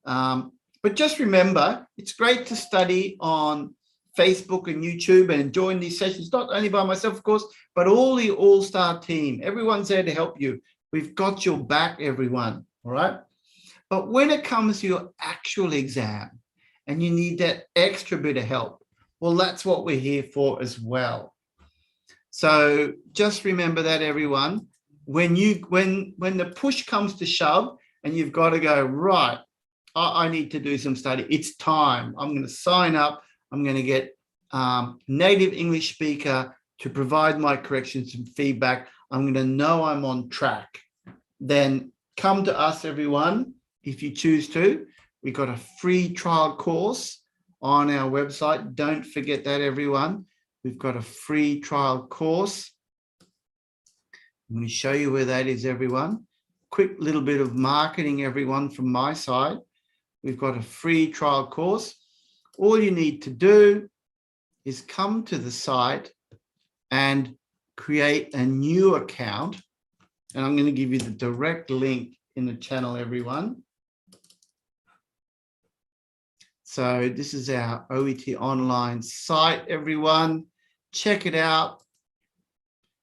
But just remember, it's great to study on Facebook and YouTube and join these sessions, not only by myself, of course, but all the all-star team. Everyone's there to help you. We've got your back, everyone. All right. But when it comes to your actual exam and you need that extra bit of help, well, that's what we're here for as well. So just remember that, everyone. When the push comes to shove and you've got to go, right, I need to do some study. It's time. I'm going to sign up. I'm going to get native English speaker to provide my corrections and feedback. I'm going to know I'm on track. Then come to us, everyone, if you choose to. We've got a free trial course on our website. Don't forget that, everyone. We've got a free trial course. I'm going to show you where that is, everyone. Quick little bit of marketing, everyone, from my side. We've got a free trial course. All you need to do is come to the site and create a new account. And I'm going to give you the direct link in the channel, everyone. So this is our OET Online site, everyone. Check it out.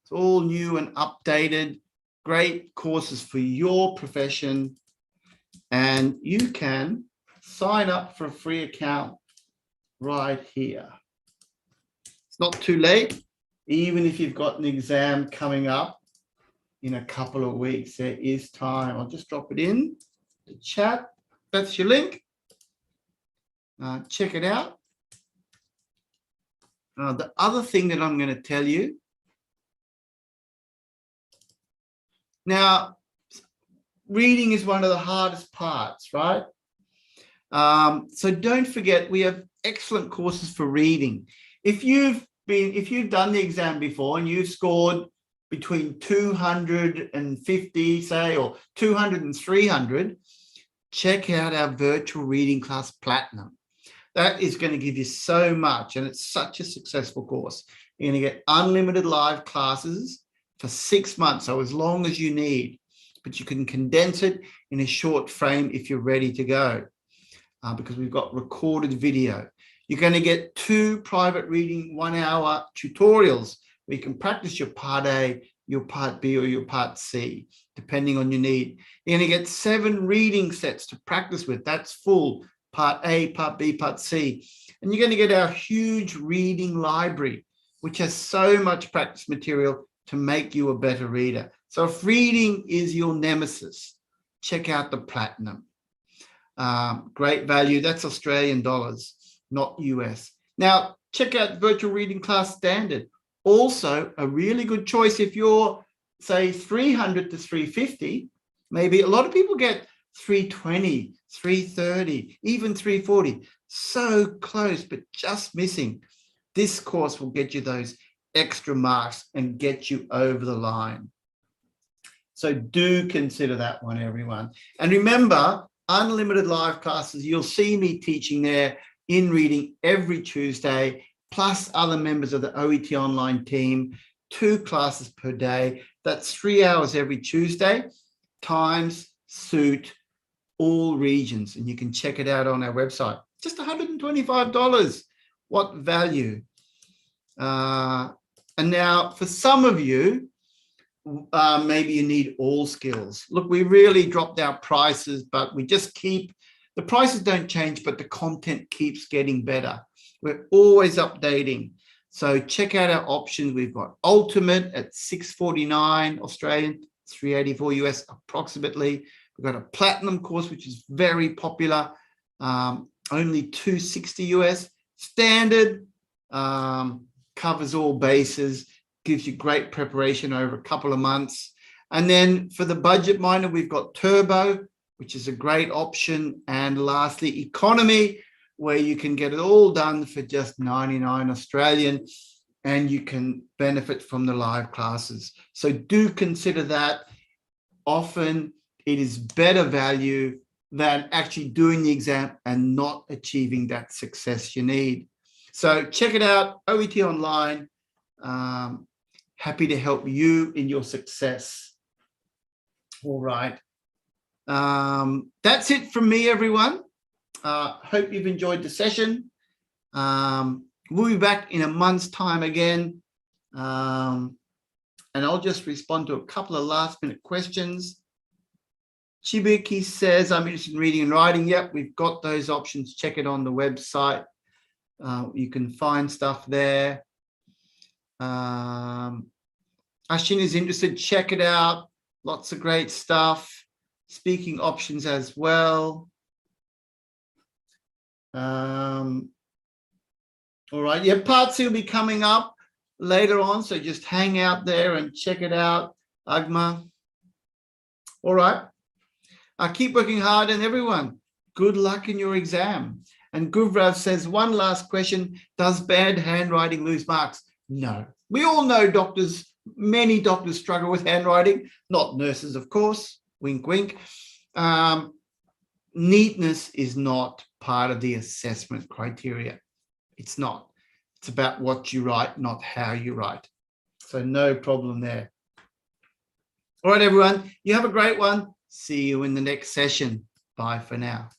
It's all new and updated. Great courses for your profession. And you can sign up for a free account right here. It's not too late, even if you've got an exam coming up in a couple of weeks. There is time. I'll just drop it in the chat. That's your link. Check it out. The other thing that I'm going to tell you, Now, reading is one of the hardest parts, right? So don't forget, we have excellent courses for reading. If you've done the exam before and you've scored between 250, say, or 200 and 300, check out our virtual reading class Platinum. That is going to give you so much, and it's such a successful course. You're going to get unlimited live classes for 6 months, so as long as you need, but you can condense it in a short frame if you're ready to go, because we've got recorded video. You're going to get 2 private reading 1-hour tutorials where you can practice your Part A, your Part B, or your Part C, depending on your need. You're going to get 7 reading sets to practice with. That's full Part A, Part B, Part C. And you're going to get our huge reading library, which has so much practice material to make you a better reader. So if reading is your nemesis, check out the Platinum. Great value. That's Australian dollars, not US. Now, check out Virtual Reading Class Standard. Also, a really good choice if you're, say, 300 to 350. Maybe a lot of people get 320, 330, even 340. So close, but just missing. This course will get you those extra marks and get you over the line. So do consider that one, everyone. And remember, unlimited live classes, you'll see me teaching there in reading every Tuesday, plus other members of the OET Online team, 2 classes per day. That's 3 hours every Tuesday. Times suit all regions, and you can check it out on our website. Just $125. What value? And now for some of you, maybe you need all skills. Look, we really dropped our prices, but we just keep, the prices don't change, but the content keeps getting better. We're always updating. So check out our options. We've got Ultimate at $649 Australian, $384 US approximately. We've got a Platinum course, which is very popular, only $260 US. Standard covers all bases, gives you great preparation over a couple of months. And then for the budget miner, we've got Turbo, which is a great option. And lastly, Economy, where you can get it all done for just 99 Australian, and you can benefit from the live classes. So do consider that. Often it is better value than actually doing the exam and not achieving that success you need. So check it out, OET Online. Happy to help you in your success. All right. That's it from me, everyone. Hope you've enjoyed the session. We'll be back in a month's time again. And I'll just respond to a couple of last-minute questions. Chibuki says, I'm interested in reading and writing. Yep, we've got those options. Check it on the website. You can find stuff there. Ashin is interested. Check it out. Lots of great stuff. Speaking options as well. All right. Yeah, Part C will be coming up later on, so just hang out there and check it out. Agma. All right. Keep working hard, and everyone, good luck in your exam. And Guvrav says, one last question, does bad handwriting lose marks? No. We all know doctors, many doctors struggle with handwriting, not nurses, of course, wink, wink. Neatness is not part of the assessment criteria. It's not. It's about what you write, not how you write. So no problem there. All right, everyone, you have a great one. See you in the next session. Bye for now.